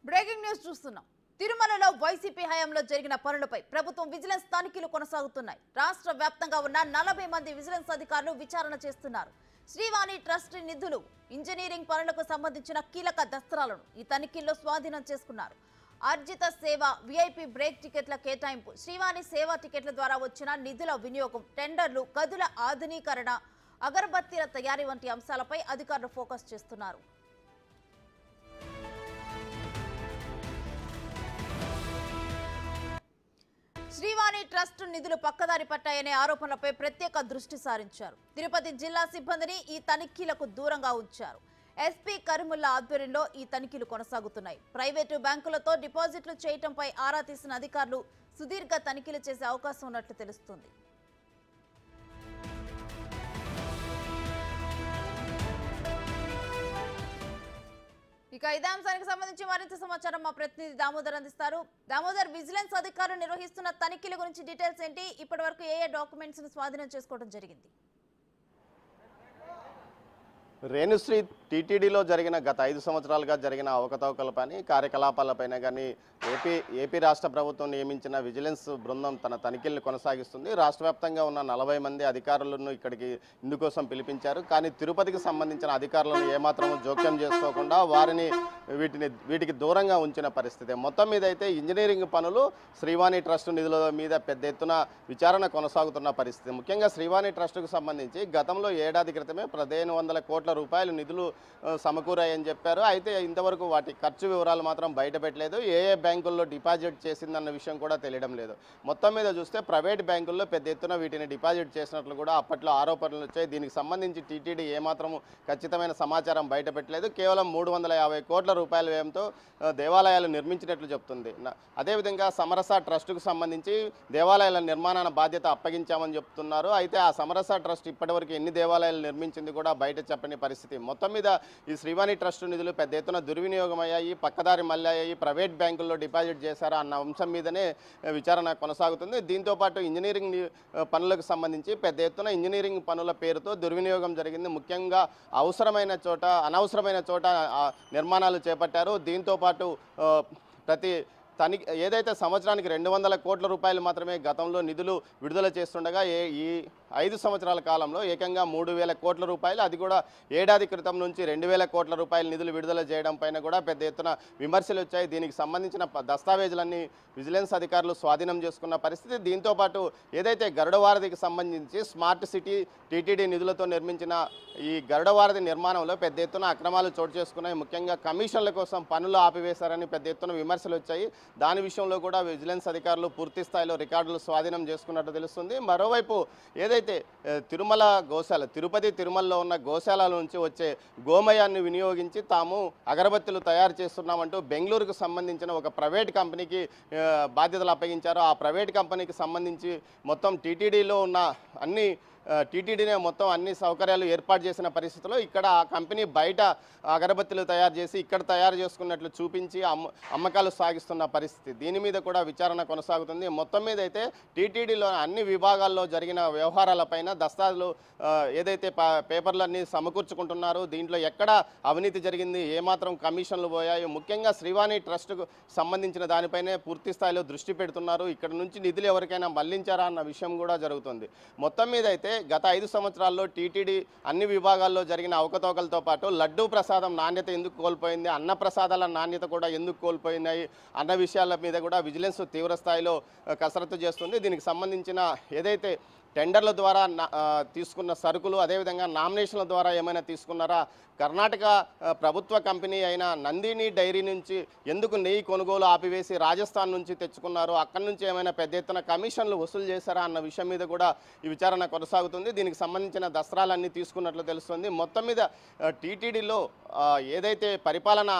Breaking news చూస్తున్నాం. తిరుమలలో YCP హయాంలో జరిగిన పనులపై ప్రభుత్వం విజిలెన్స్ తనిఖీలు కొనసాగుతున్నాయి. రాష్ట్ర వ్యాప్తంగా ఉన్న 40 మంది విజిలెన్స్ అధికారులు విచారణ చేస్తున్నారు. శ్రీవాణి ట్రస్ట్ నిధులు, ఇంజనీరింగ్ పనులకు సంబంధించిన కీలక దస్త్రాలను ఈ తనిఖీల్లో స్వాధీనం చేసుకున్నారు. అర్జిత సేవ, విఐపి బ్రేక్ టికెట్ల కేటాయింపు, శ్రీవాణి సేవా టికెట్ల ద్వారా వచ్చిన నిధుల వినియోగం, టెండర్లు, గదుల ఆధునీకరణ, అగరబత్తీల తయారీ వంటి అంశాలపై అధికారులు ఫోకస్ చేస్తున్నారు. శ్రీవాణి ట్రస్ట్ నిధులు పక్కదారి పట్టాయనే ఆరోపణలపై ప్రత్యేక దృష్టి సారించారు. తిరుపతి జిల్లా సిబ్బందిని ఈ తనిఖీలకు దూరంగా ఉంచారు. ఎస్పీ కరీముల్లా ఆధ్వర్యంలో ఈ తనిఖీలు కొనసాగుతున్నాయి. ప్రైవేటు బ్యాంకులతో డిపాజిట్లు చేయటంపై ఆరా తీసిన అధికారులు సుదీర్ఘ తనిఖీలు చేసే అవకాశం ఉన్నట్లు తెలుస్తుంది. ఇక ఇదే అంశానికి సంబంధించి మరింత సమాచారం మా ప్రతినిధి దామోదర్ అందిస్తారు. దామోదర్, విజిలెన్స్ అధికారులు నిర్వహిస్తున్న తనిఖీల గురించి డీటెయిల్స్ ఏంటి? ఇప్పటి వరకు ఏ డాక్యుమెంట్స్ ని స్వాధీనం చేసుకోవడం జరిగింది? రేణుశ్రీ టీటీడీలో జరిగిన గత 5 సంవత్సరాలుగా జరిగిన అవకతవకలపైన కార్యకలాపాలపైన కానీ ఏపీ రాష్ట్ర ప్రభుత్వం నియమించిన విజిలెన్స్ బృందం తన తనిఖీలను కొనసాగిస్తుంది. రాష్ట్ర వ్యాప్తంగా ఉన్న 40 మంది అధికారులను ఇక్కడికి ఇందుకోసం పిలిపించారు. కానీ తిరుపతికి సంబంధించిన అధికారులను ఏమాత్రం జోక్యం చేసుకోకుండా వారిని వీటికి దూరంగా ఉంచిన పరిస్థితి. మొత్తం మీద అయితే ఇంజనీరింగ్ పనులు, శ్రీవాణి ట్రస్ట్ నిధుల మీద పెద్ద ఎత్తున విచారణ కొనసాగుతున్న పరిస్థితి. ముఖ్యంగా శ్రీవాణి ట్రస్టుకు సంబంధించి గతంలో ఏడాది క్రితమే 1500 కోట్ల రూపాయలు నిధులు సమకూరాయని చెప్పారు. అయితే ఇంతవరకు వాటి ఖర్చు వివరాలు మాత్రం బయటపెట్టలేదు. ఏ బ్యాంకుల్లో డిపాజిట్ చేసిందన్న విషయం కూడా తెలియడం లేదు. మొత్తం మీద చూస్తే ప్రైవేట్ బ్యాంకుల్లో పెద్ద ఎత్తున వీటిని డిపాజిట్ చేసినట్లు కూడా అప్పట్లో ఆరోపణలు వచ్చాయి. దీనికి సంబంధించి టీటీడీ ఏమాత్రం ఖచ్చితమైన సమాచారం బయటపెట్టలేదు. కేవలం 350 కోట్ల రూపాయల వ్యయంతో దేవాలయాలు నిర్మించినట్లు చెప్తుంది. అదేవిధంగా సమరస ట్రస్టుకు సంబంధించి దేవాలయాల నిర్మాణ బాధ్యత అప్పగించామని చెప్తున్నారు. అయితే ఆ సమరస ట్రస్ట్ ఇప్పటివరకు ఎన్ని దేవాలయాలు నిర్మించింది కూడా బయట చెప్పని పరిస్థితి. మొత్తం మీద ఈ శ్రీవాణి ట్రస్ట్ నిధులు పెద్ద ఎత్తున దుర్వినియోగం అయ్యాయి, పక్కదారి మళ్ళీ ప్రైవేట్ బ్యాంకుల్లో డిపాజిట్ చేశారా అన్న అంశం మీదనే విచారణ కొనసాగుతుంది. దీంతోపాటు ఇంజనీరింగ్ పనులకు సంబంధించి పెద్ద ఎత్తున ఇంజనీరింగ్ పనుల పేరుతో దుర్వినియోగం జరిగింది. ముఖ్యంగా అవసరమైన చోట, అనవసరమైన చోట నిర్మాణాలు చేపట్టారు. దీంతోపాటు ఏదైతే సంవత్సరానికి 200 కోట్ల రూపాయలు మాత్రమే గతంలో నిధులు విడుదల చేస్తుండగా ఈ 5 సంవత్సరాల కాలంలో ఏకంగా 3000 కోట్ల రూపాయలు, అది కూడా ఏడాది క్రితం నుంచి 2000 కోట్ల రూపాయల నిధులు విడుదల చేయడం పైన కూడా పెద్ద ఎత్తున విమర్శలు వచ్చాయి. దీనికి సంబంధించిన దస్తావేజులన్నీ విజిలెన్స్ అధికారులు స్వాధీనం చేసుకున్న పరిస్థితి. దీంతోపాటు ఏదైతే గరుడవారధికి సంబంధించి స్మార్ట్ సిటీ టీటీడీ నిధులతో నిర్మించిన ఈ గరుడవారధి నిర్మాణంలో పెద్ద ఎత్తున అక్రమాలు చోటు చేసుకున్నాయి. ముఖ్యంగా కమిషన్ల కోసం పనులు ఆపివేశారని పెద్ద ఎత్తున విమర్శలు వచ్చాయి. దాని విషయంలో కూడా విజిలెన్స్ అధికారులు పూర్తి స్థాయిలో రికార్డులు స్వాధీనం చేసుకున్నట్టు తెలుస్తుంది. మరోవైపు ఏదైతే తిరుమల గోశాల, తిరుపతి తిరుమలలో ఉన్న గోశాల నుంచి వచ్చే గోమయాన్ని వినియోగించి తాము అగరబత్తులు తయారు చేస్తున్నామంటూ బెంగళూరుకు సంబంధించిన ఒక ప్రైవేట్ కంపెనీకి బాధ్యతలు అప్పగించారు. ఆ ప్రైవేట్ కంపెనీకి సంబంధించి మొత్తం టీటీడీలో ఉన్న టీటీడీనే మొత్తం అన్ని సౌకర్యాలు ఏర్పాటు చేసిన పరిస్థితిలో ఇక్కడ ఆ కంపెనీ బయట అగరబత్తులు తయారు చేసి ఇక్కడ తయారు చేసుకున్నట్లు చూపించి అమ్మకాలు సాగిస్తున్న పరిస్థితి. దీని మీద కూడా విచారణ కొనసాగుతుంది. మొత్తం మీద అయితే టీటీడీలో అన్ని విభాగాల్లో జరిగిన వ్యవహారాలపైన దస్తాలు ఏదైతే పేపర్లన్నీ సమకూర్చుకుంటున్నారు, దీంట్లో ఎక్కడ అవినీతి జరిగింది, ఏమాత్రం కమిషన్లు పోయాయో, ముఖ్యంగా శ్రీవాణి ట్రస్టుకు సంబంధించిన దానిపైనే పూర్తి స్థాయిలో దృష్టి పెడుతున్నారు. ఇక్కడ నుంచి నిధులు ఎవరికైనా మళ్లించారా అన్న విషయం కూడా జరుగుతుంది. మొత్తం మీద అయితే గత 5 సంవత్సరాల్లో టీటీడీ అన్ని విభాగాల్లో జరిగిన అవకతవకలతో పాటు లడ్డూ ప్రసాదం నాణ్యత ఎందుకు కోల్పోయింది, అన్న ప్రసాదాల నాణ్యత కూడా ఎందుకు కోల్పోయినాయి అన్న విషయాల మీద కూడా విజిలెన్స్ తీవ్ర స్థాయిలో కసరత్తు చేస్తుంది. దీనికి సంబంధించిన ఏదైతే టెండర్ల ద్వారా తీసుకున్న సరుకులు, అదేవిధంగా నామినేషన్ల ద్వారా ఏమైనా తీసుకున్నారా, కర్ణాటక ప్రభుత్వ కంపెనీ అయిన నందిని డైరీ నుంచి ఎందుకు నెయ్యి కొనుగోలు ఆపివేసి రాజస్థాన్ నుంచి తెచ్చుకున్నారు, అక్కడి నుంచి ఏమైనా పెద్ద ఎత్తున కమిషన్లు వసూలు చేశారా అన్న విషయం మీద కూడా ఈ విచారణ కొనసాగుతుంది. దీనికి సంబంధించిన దస్త్రాలన్నీ తీసుకున్నట్లు తెలుస్తుంది. మొత్తం మీద టీటీడీలో ఏదైతే పరిపాలన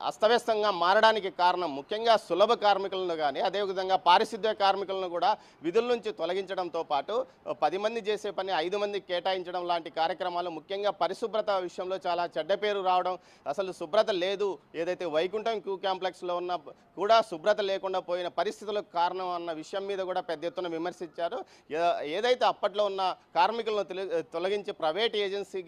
అస్తవ్యస్తంగా మారడానికి కారణం ముఖ్యంగా సులభ కార్మికులను కానీ అదేవిధంగా పారిశుద్ధ్య కార్మికులను కూడా విధుల నుంచి తొలగించడంతో పాటు 10 మంది చేసే పని 5 మందికి కేటాయించడం లాంటి కార్యక్రమాలు, ముఖ్యంగా పరిశుభ్రత విషయంలో చాలా చెడ్డ పేరు రావడం, అసలు శుభ్రత లేదు, ఏదైతే వైకుంఠం క్యూ కాంప్లెక్స్లో ఉన్న కూడా శుభ్రత లేకుండా పోయిన పరిస్థితులకు కారణం అన్న విషయం మీద కూడా పెద్ద ఎత్తున విమర్శించారు. ఏదైతే అప్పట్లో ఉన్న కార్మికులను తొలగించి ప్రైవేట్ ఏజెన్సీ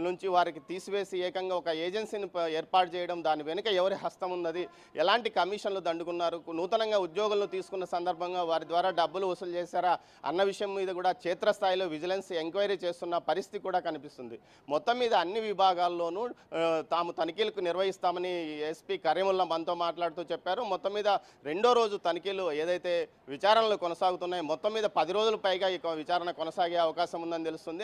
నుంచి వారికి తీసివేసి ఏకంగా ఒక ఏజెన్సీని ఏర్పాటు చేయడం, దాని వెనుక ఎవరి హస్తం ఉన్నది, ఎలాంటి కమిషన్లు దండుకున్నారు, నూతనంగా ఉద్యోగులను తీసుకున్న సందర్భంగా వారి ద్వారా డబ్బులు వసూలు చేశారా అన్న విషయం మీద కూడా క్షేత్రస్థాయిలో విజిలెన్స్ ఎంక్వైరీ చేస్తున్న పరిస్థితి కూడా కనిపిస్తుంది. మొత్తం మీద అన్ని విభాగాల్లోనూ తాము తనిఖీలకు నిర్వహిస్తామని ఎస్పీ కరీముల్లా మనతో మాట్లాడుతూ చెప్పారు. మొత్తం మీద రెండో రోజు తనిఖీలు ఏదైతే విచారణలు కొనసాగుతున్నాయి, మొత్తం మీద 10 రోజుల పైగా ఈ విచారణ కొనసాగే అవకాశం ఉందని తెలుస్తుంది.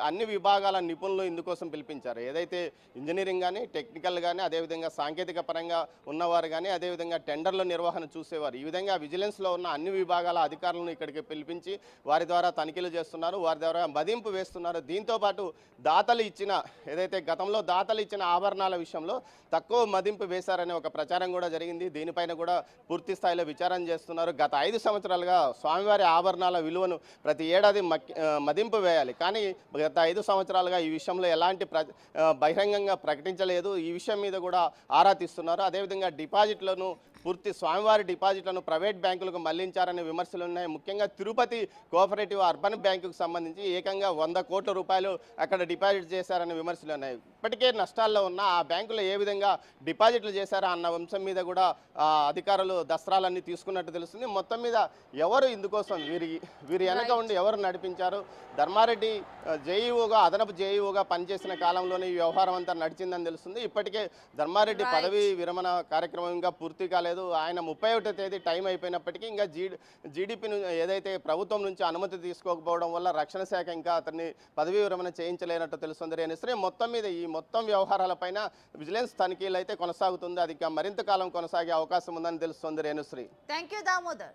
అన్ని విభాగాల నిపుణులు ఇందుకోసం పిలిపించారు. ఏదైతే ఇంజనీరింగ్ కానీ, టెక్నికల్ కానీ, అదేవిధంగా సాంకేతిక పరంగా ఉన్నవారు కానీ, అదేవిధంగా టెండర్ల నిర్వహణ చూసేవారు, ఈ విధంగా విజిలెన్స్లో ఉన్న అన్ని విభాగాల అధికారులను ఇక్కడికి పిలిపించి వారి ద్వారా తనిఖీలు చేస్తున్నారు, వారి ద్వారా మదింపు వేస్తున్నారు. దీంతోపాటు దాతలు ఇచ్చిన ఏదైతే గతంలో దాతలు ఇచ్చిన ఆభరణాల విషయంలో తక్కువ మదింపు వేశారనే ఒక ప్రచారం కూడా జరిగింది. దీనిపైన కూడా పూర్తి స్థాయిలో విచారణ చేస్తున్నారు. గత 5 సంవత్సరాలుగా స్వామివారి ఆభరణాల విలువను ప్రతి ఏడాది మదింపు వేయాలి, కానీ గత 5 సంవత్సరాలుగా ఈ విషయంలో ఎలాంటి బహిరంగంగా ప్రకటించలేదు. ఈ విషయం మీద కూడా ఆరా తీస్తున్నారు. అదేవిధంగా డిపాజిట్లను స్వామివారి డిపాజిట్లను ప్రైవేట్ బ్యాంకులకు మళ్లించారనే విమర్శలు ఉన్నాయి. ముఖ్యంగా తిరుపతి కోఆపరేటివ్ అర్బన్ బ్యాంకుకు సంబంధించి ఏకంగా 100 కోట్ల రూపాయలు అక్కడ డిపాజిట్ చేశారనే విమర్శలు ఉన్నాయి. ఇప్పటికే నష్టాల్లో ఉన్న ఆ బ్యాంకులో ఏ విధంగా డిపాజిట్లు చేశారా అన్న అంశం మీద కూడా అధికారులు దస్త్రాలన్నీ తీసుకున్నట్టు తెలుస్తుంది. మొత్తం మీద ఎవరు ఇందుకోసం వీరి వెనక ఉండి ఎవరు నడిపించారు? ధర్మారెడ్డి జేఈఓగా, అదనపు జేఈఓగా పనిచేసిన కాలంలోనే ఈ వ్యవహారం అంతా నడిచిందని తెలుస్తుంది. ఇప్పటికే ధర్మారెడ్డి పదవి విరమణ కార్యక్రమం ఇంకా పూర్తి కాలేదు. ఆయన 31వ తేదీ టైం అయిపోయినప్పటికీ ఇంకా జీడీపీ ఏదైతే ప్రభుత్వం నుంచి అనుమతి తీసుకోకపోవడం వల్ల రక్షణ శాఖ ఇంకా అతన్ని పదవీ విరమణ చేయించలేనట్టు తెలుస్తుంది. రేణుశ్రీ, మొత్తం మీద ఈ మొత్తం వ్యవహారాలపైన విజిలెన్స్ తనిఖీలు అయితే కొనసాగుతుంది. అది మరింత కాలం కొనసాగే అవకాశం ఉందని తెలుస్తుంది. Renusri, thank you Damodar.